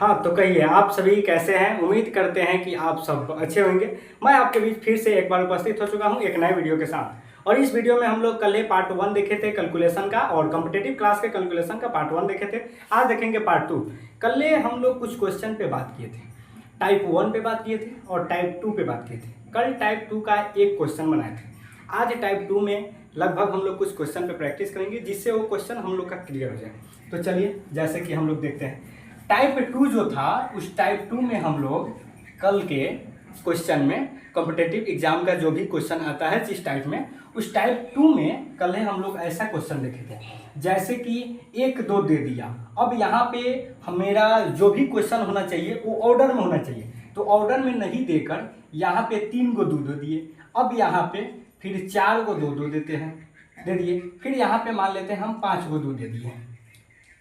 हाँ तो कहिए, आप सभी कैसे हैं। उम्मीद करते हैं कि आप सब अच्छे होंगे। मैं आपके बीच फिर से एक बार उपस्थित हो चुका हूं एक नए वीडियो के साथ। और इस वीडियो में हम लोग कल पार्ट 1 देखे थे कैलकुलेशन का, और कॉम्पिटिटिव क्लास के कैलकुलेशन का पार्ट 1 देखे थे। आज देखेंगे पार्ट 2। कल हम लोग कुछ क्वेश्चन पे बात किए थे, टाइप 1 पे बात किए थे और टाइप 2 पे बात किए थे। कल टाइप 2 का एक क्वेश्चन बनाए थे। आज टाइप 2 में लगभग हम लोग कुछ क्वेश्चन पे प्रैक्टिस करेंगे जिससे वो क्वेश्चन हम लोग का क्लियर हो जाए। तो चलिए, जैसे कि हम लोग देखते हैं टाइप 2 जो था, उस टाइप 2 में हम लोग कल के क्वेश्चन में कॉम्पिटिटिव एग्जाम का जो भी क्वेश्चन आता है जिस टाइप में, उस टाइप 2 में कल हम लोग ऐसा क्वेश्चन देखे थे जैसे कि 1 2 दे दिया। अब यहाँ पे मेरा जो भी क्वेश्चन होना चाहिए वो ऑर्डर में होना चाहिए, तो ऑर्डर में नहीं देकर यहाँ पे 3 को 2 दे दिए। अब यहाँ पे फिर 4 को 2 2 देते हैं, दे दिए। फिर यहाँ पे मान लेते हैं हम 5 को 2 दे दिए,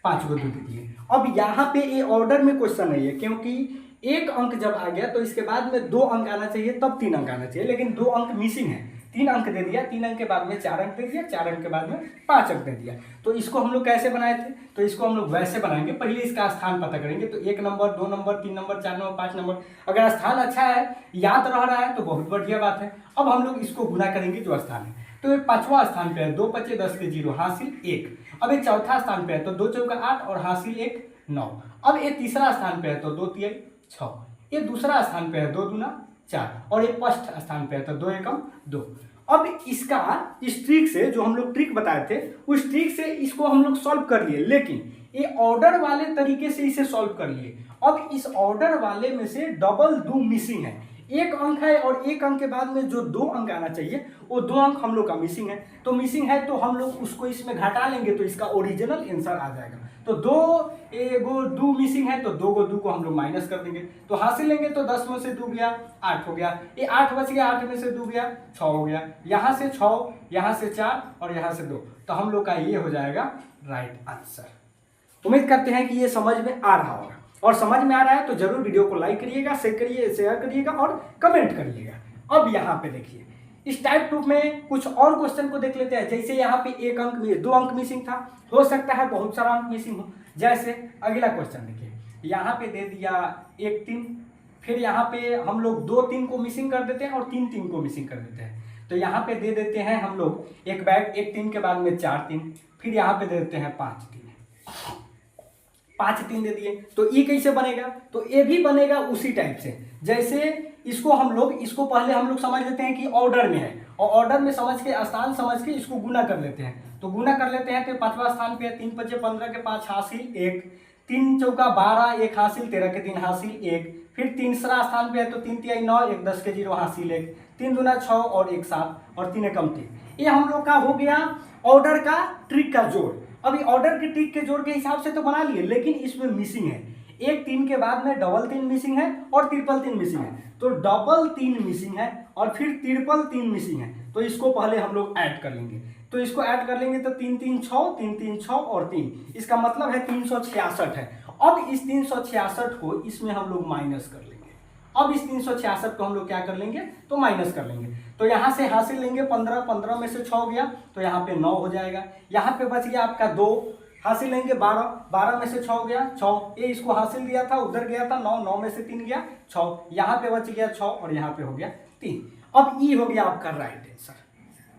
5 को 2 दे दिए। अब यहाँ पे ये ऑर्डर में क्वेश्चन नहीं है, क्योंकि एक अंक जब आ गया तो इसके बाद में 2 अंक आना चाहिए, तब 3 अंक आना चाहिए, लेकिन 2 अंक मिसिंग है। 3 अंक दे दिया, 3 अंक के बाद में 4 अंक दे दिया, 4 अंक के बाद में 5 अंक दे दिया। तो इसको हम लोग कैसे बनाए थे, तो इसको हम लोग वैसे बनाएंगे। पहले इसका स्थान पता करेंगे, तो 1 number, 2 number, 3 number, 4 number, 5 number. अगर स्थान अच्छा है, याद रह रहा है, तो बहुत बढ़िया बात है। अब हम लोग इसको गुना करेंगे जो स्थान है। तो ये 5वां स्थान पे है, 2 5 10 के 0 हासिल 1। अब ये चौथा स्थान पे है, तो 2 चौका 8 और हासिल 1 9। अब ये तीसरा स्थान पे है, तो 2 3 6। ये दूसरा स्थान पे है, 2 दूना 4। और ये फर्स्ट स्थान पे है, तो 2 एकम 2। अब इसका इस ट्रिक से, जो हम लोग ट्रिक बताए थे, उस ट्रिक से इसको हम लोग सॉल्व कर लिए, लेकिन ये ऑर्डर वाले तरीके से इसे सॉल्व कर लिए। अब इस ऑर्डर वाले में से डबल 2 मिसिंग है। एक अंक है और एक अंक के बाद में जो 2 अंक आना चाहिए वो 2 अंक हम लोग का मिसिंग है। तो मिसिंग है तो हम लोग उसको इसमें घटा लेंगे, तो इसका ओरिजिनल आंसर आ जाएगा। तो 2 मिसिंग है, तो 2 को हम लोग माइनस कर देंगे, तो हासिल लेंगे। तो 10 में से 2 गया 8 हो गया, ये 8 बच गया, 8 में से 2 गया 6 हो गया। यहाँ से 6, यहाँ से 4 और यहाँ से 2, तो हम लोग का ये हो जाएगा राइट आंसर। उम्मीद करते हैं कि ये समझ में आ रहा होगा, और समझ में आ रहा है तो जरूर वीडियो को लाइक करिएगा, शेयर करिएगा और कमेंट करिएगा। अब यहाँ पे देखिए, इस टाइप 2 में कुछ और क्वेश्चन को देख लेते हैं। जैसे यहाँ पे 1 अंक में 2 अंक मिसिंग था, हो सकता है बहुत सारा अंक मिसिंग हो। जैसे अगला क्वेश्चन देखिए, यहाँ पे दे दिया 1 3, फिर यहाँ पे हम लोग 2 3 को मिसिंग कर देते हैं और 3 3 को मिसिंग कर देते हैं। तो यहाँ पे दे देते हैं हम लोग एक बैग 1 3 के बाद में 4 3, फिर यहाँ पे दे देते हैं 5 3, 5 3 दे दिए। तो ये कैसे बनेगा, तो ये भी बनेगा उसी टाइप से। जैसे इसको हम लोग, इसको पहले हम लोग समझ लेते हैं कि ऑर्डर में है, और ऑर्डर में समझ के, स्थान समझ के इसको गुना कर लेते हैं। तो गुना कर लेते हैं, तो 5वां स्थान पे है, 3 5 15 के 5 हासिल 1, 3 चौका 12 1 हासिल 13 के 3 हासिल 1। फिर तीसरा स्थान पे है, तो 3 3 9 1 10 के 0 हासिल 1, 3 दूना 6 और 1 7 और 3 एकम 3। ये हम लोग का हो गया ऑर्डर का ट्रिक का जोड़। अभी ऑर्डर के ट्रिक के जोड़ के हिसाब से तो बना लिए, लेकिन इसमें मिसिंग है। 1 3 के बाद में डबल 3 मिसिंग है और ट्रिपल 3 मिसिंग है। तो डबल 3 मिसिंग है और फिर ट्रिपल 3 मिसिंग है, तो इसको पहले हम लोग ऐड कर लेंगे। तो इसको ऐड कर लेंगे, तो 3 3 6 3 3 6 और 3, इसका मतलब है 366 है। अब इस 366 को इसमें हम लोग माइनस कर लेंगे। अब इस 366 को हम लोग क्या कर लेंगे, तो माइनस कर लेंगे। तो यहाँ से हासिल लेंगे 15, 15 में से 6 गया, तो यहाँ पे 9 हो जाएगा। यहाँ पे बच गया आपका 2, हासिल लेंगे 12, 12 में से 6 गया 6, ये इसको हासिल दिया था, उधर गया था 9, 9 में से 3 गया 6, यहाँ पे बच गया 6 और यहाँ पे हो गया 3। अब ये हो गया आपका राइट आंसर,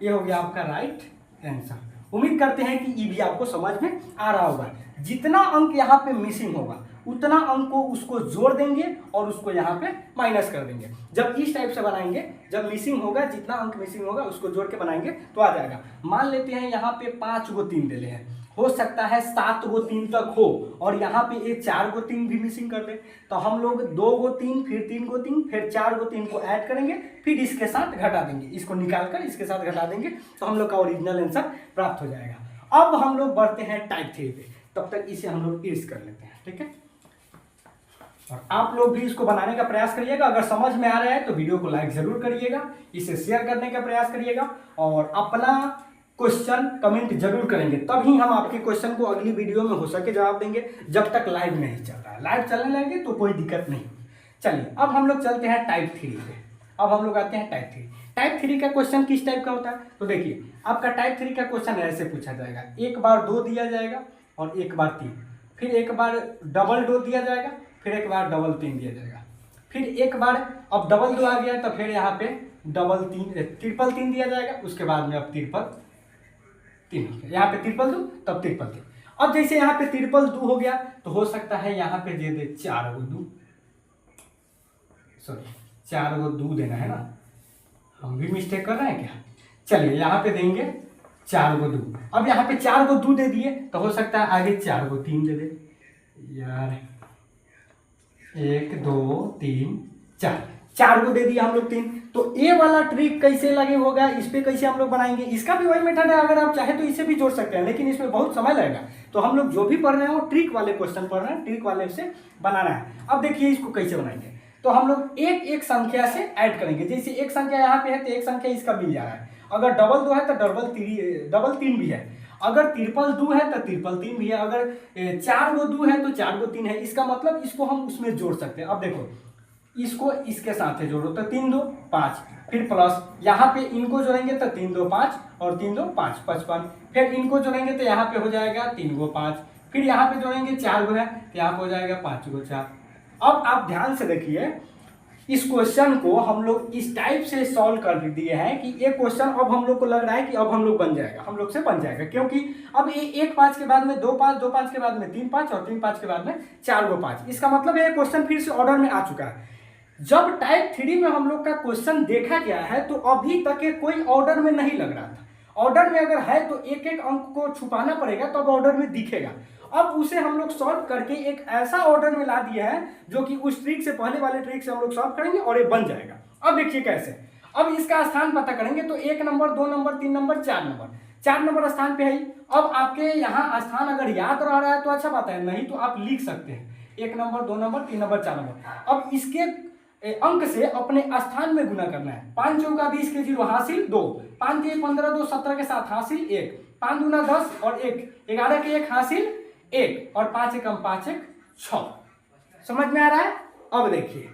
ये हो गया आपका राइट आंसर। उम्मीद करते हैं कि ये भी आपको समझ में आ रहा होगा। जितना अंक यहाँ पे मिसिंग होगा उतना अंक को उसको जोड़ देंगे और उसको यहाँ पे माइनस कर देंगे। जब इस टाइप से बनाएंगे, जब मिसिंग होगा, जितना अंक मिसिंग होगा उसको जोड़ के बनाएंगे तो आ जाएगा। मान लेते हैं यहाँ पे 5 को 3 दे हैं, हो सकता है 7 को 3 तक हो, और यहाँ पे ये 4 को 3 भी मिसिंग कर दे, तो हम लोग 2 को 3 फिर 3 को 3 फिर 4 को 3 को ऐड करेंगे, फिर इसके साथ घटा देंगे, इसको निकाल कर इसके साथ घटा देंगे, तो हम लोग का ओरिजिनल आंसर प्राप्त हो जाएगा। अब हम लोग बढ़ते हैं टाइप 3 पे, तब तक इसे हम लोग इरेज कर लेते हैं, ठीक है। और आप लोग भी इसको बनाने का प्रयास करिएगा। अगर समझ में आ रहा है तो वीडियो को लाइक जरूर करिएगा, इसे शेयर करने का प्रयास करिएगा, और अपना क्वेश्चन कमेंट जरूर करेंगे, तभी हम आपके क्वेश्चन को अगली वीडियो में हो सके जवाब देंगे। जब तक लाइव नहीं चल रहा है, लाइव चलने लगे तो कोई दिक्कत नहीं। चलिए, अब हम लोग चलते हैं टाइप 3 पे। अब हम लोग आते हैं टाइप 3। टाइप 3 का क्वेश्चन किस टाइप का होता है, तो देखिए आपका टाइप 3 का क्वेश्चन ऐसे पूछा जाएगा, 1 बार 2 दिया जाएगा और 1 बार 3, फिर 1 बार डबल 2 दिया जाएगा, फिर एक बार डबल 3 दिया जाएगा, फिर एक बार अब डबल 2 आ गया तो फिर यहाँ पे डबल 3 ट्रिपल 3 दिया जाएगा, उसके बाद में अब ट्रिपल 3, यहाँ पे ट्रिपल 2 तब ट्रिपल 3। अब जैसे यहाँ पे ट्रिपल 2 हो गया तो हो सकता है यहाँ पे दे दे 4 गो 2, सॉरी 4 गो 2 देना है ना, हम भी मिस्टेक कर रहे हैं क्या। चलिए यहाँ पे देंगे 4 गो 2। अब यहाँ पे 4 गो 2 दे दिए तो हो सकता है आगे 4 गो 3 दे दे यार, 1 2 3 4 गो दे दिया हम लोग 3। तो ये वाला ट्रिक कैसे लगे होगा, इस पे कैसे हम लोग बनाएंगे, इसका भी वही मेथड है, अगर आप चाहे तो इसे भी जोड़ सकते हैं, लेकिन इसमें बहुत समय लगेगा। तो हम लोग जो भी पढ़ रहे हैं वो ट्रिक वाले क्वेश्चन पढ़ रहे हैं, ट्रिक वाले से बनाना है। अब देखिए इसको कैसे बनाएंगे, तो हम लोग एक एक संख्या से ऐड करेंगे। जैसे एक संख्या यहाँ पे है तो एक संख्या इसका मिल जा रहा है, अगर डबल 2 है तो डबल 3 भी है, अगर ट्रिपल 2 है तो ट्रिपल 3 भी है, अगर 4 गो 2 है तो 4 गो 3 है। इसका मतलब इसको हम उसमें जोड़ सकते हैं। अब देखो इसको इसके साथ है जोड़ो तो 3 2 5, फिर प्लस यहाँ पे इनको जोड़ेंगे तो 3 2 5 और 3 2 5 55, फिर इनको जोड़ेंगे तो यहाँ पे हो जाएगा 3 गो 5, फिर यहाँ पे जोड़ेंगे 4 गो है तो यहाँ पे हो जाएगा 5 गो 4। अब आप ध्यान से देखिए, इस क्वेश्चन को हम लोग इस टाइप से सॉल्व कर दिए हैं कि ये क्वेश्चन अब हम लोग को लग रहा है कि अब हम लोग बन जाएगा, हम लोग से बन जाएगा, क्योंकि अब ये 1 5 के बाद में 2 5, 2 5 के बाद में 3 5 और 3 5 के बाद में 4 गो 5। इसका मतलब ये क्वेश्चन फिर से ऑर्डर में आ चुका है। जब टाइप 3 में हम लोग का क्वेश्चन देखा गया है तो अभी तक ये कोई ऑर्डर में नहीं लग रहा था। ऑर्डर में अगर है तो एक एक अंक को छुपाना पड़ेगा तब ऑर्डर में दिखेगा। अब उसे हम लोग सॉल्व करके एक ऐसा ऑर्डर में ला दिया है जो कि उस ट्रिक से पहले वाले ट्रिक से हम लोग सॉल्व करेंगे और ये बन जाएगा। अब देखिए कैसे, अब इसका स्थान पता करेंगे तो 1 number 2 number 3 number 4 number, 4 number स्थान पे है। अब आपके यहाँ स्थान अगर याद रह रहा है तो अच्छा बात है, नहीं तो आप लिख सकते हैं 1 नंबर 2 नंबर 3 नंबर 4 नंबर। अब इसके अंक से अपने स्थान में गुना करना है। 5 चौका 20 के 0 हासिल 2, 5 3 15 2 17 के साथ हासिल 1, 5 दूना 10 और 1 11 के 1 हासिल 1 और 5 एकम 5 1 6। समझ में आ रहा है। अब देखिए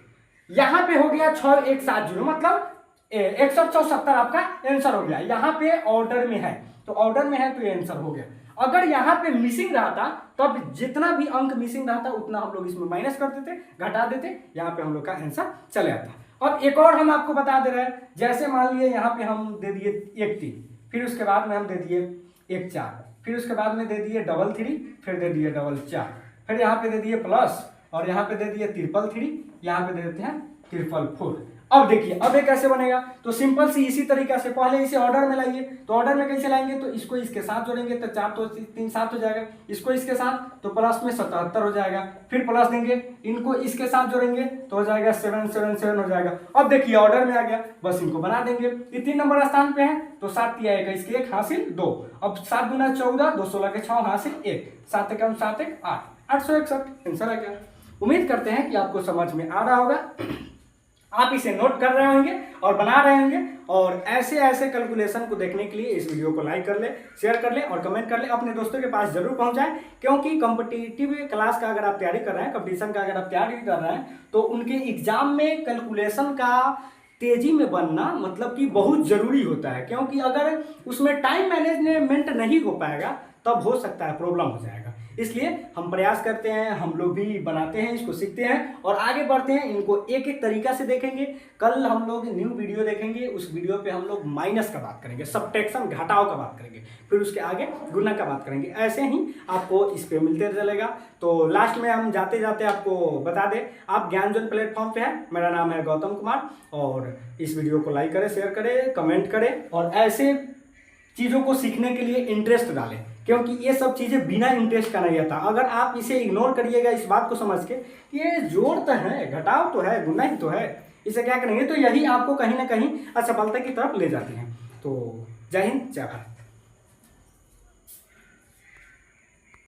यहाँ पे हो गया 6 1 7 0, मतलब 174 आपका आंसर हो गया। यहाँ पे ऑर्डर में है तो ऑर्डर में है तो ये आंसर हो गया। अगर यहाँ पे मिसिंग रहा था तब तो जितना भी अंक मिसिंग रहा था उतना हम लोग इसमें माइनस कर देते, घटा देते, यहाँ पे हम लोग का आंसर चले आता। अब एक और हम आपको बता दे रहे हैं, जैसे मान लिए यहाँ पे हम दे दिए 1 3, फिर उसके बाद में हम दे दिए 1 4, फिर उसके बाद में दे दिए डबल 3, फिर दे दिए डबल 4, फिर यहाँ पे दे दिए प्लस और यहाँ पे दे दिए ट्रिपल 3, यहाँ पे दे देते हैं ट्रिपल 4। अब देखिए अब ये कैसे बनेगा, तो सिंपल सी इसी तरीका से पहले इसे ऑर्डर में लाइए। तो ऑर्डर में कैसे लाएंगे, तो इसको इसके साथ जोड़ेंगे तो 4 तो 3 7 हो जाएगा, इसको इसके साथ तो प्लस में 77 हो जाएगा, फिर प्लस देंगे, इनको इसके साथ जोड़ेंगे तो हो जाएगा 777 हो जाएगा। अब देखिए ऑर्डर में आ गया, बस इनको बना देंगे। ये 3 नंबर स्थान पे है तो 7 3 21 के 1 हासिल 2, अब 7 दूना 14 2 16 के 6 हासिल 1, 7 एकम 7 1 8 861 आंसर आ गया। उम्मीद करते हैं कि आपको समझ में आ रहा होगा, आप इसे नोट कर रहे होंगे और बना रहे होंगे। और ऐसे ऐसे कैलकुलेशन को देखने के लिए इस वीडियो को लाइक कर ले, शेयर कर ले और कमेंट कर ले, अपने दोस्तों के पास जरूर पहुंचाएं, क्योंकि कॉम्पिटिटिव क्लास का अगर आप तैयारी कर रहे हैं, कंपटीशन का अगर आप तैयारी कर रहे हैं तो उनके एग्जाम में कैलकुलेशन का तेजी में बनना मतलब कि बहुत जरूरी होता है, क्योंकि अगर उसमें टाइम मैनेजमेंट नहीं हो पाएगा तब हो सकता है प्रॉब्लम हो जाएगा। इसलिए हम प्रयास करते हैं, हम लोग भी बनाते हैं, इसको सीखते हैं और आगे बढ़ते हैं। इनको एक एक तरीका से देखेंगे। कल हम लोग न्यू वीडियो देखेंगे, उस वीडियो पे हम लोग माइनस का बात करेंगे, सब्ट्रैक्शन घटाव का बात करेंगे, फिर उसके आगे गुना का बात करेंगे। ऐसे ही आपको इस पे मिलते चलेगा। तो लास्ट में हम जाते जाते आपको बता दें, आप ज्ञानजन प्लेटफॉर्म पे हैं, मेरा नाम है गौतम कुमार, और इस वीडियो को लाइक करें, शेयर करें, कमेंट करें और ऐसे चीज़ों को सीखने के लिए इंटरेस्ट डालें, क्योंकि ये सब चीज़ें बिना इंटरेस्ट का नहीं आता। अगर आप इसे इग्नोर करिएगा इस बात को समझ के कि ये जोड़ तो है, घटाव तो है, गुना ही तो है, इसे क्या करेंगे, तो यही आपको कहीं ना कहीं असफलता की तरफ ले जाती हैं। तो जय हिंद, जय भारत।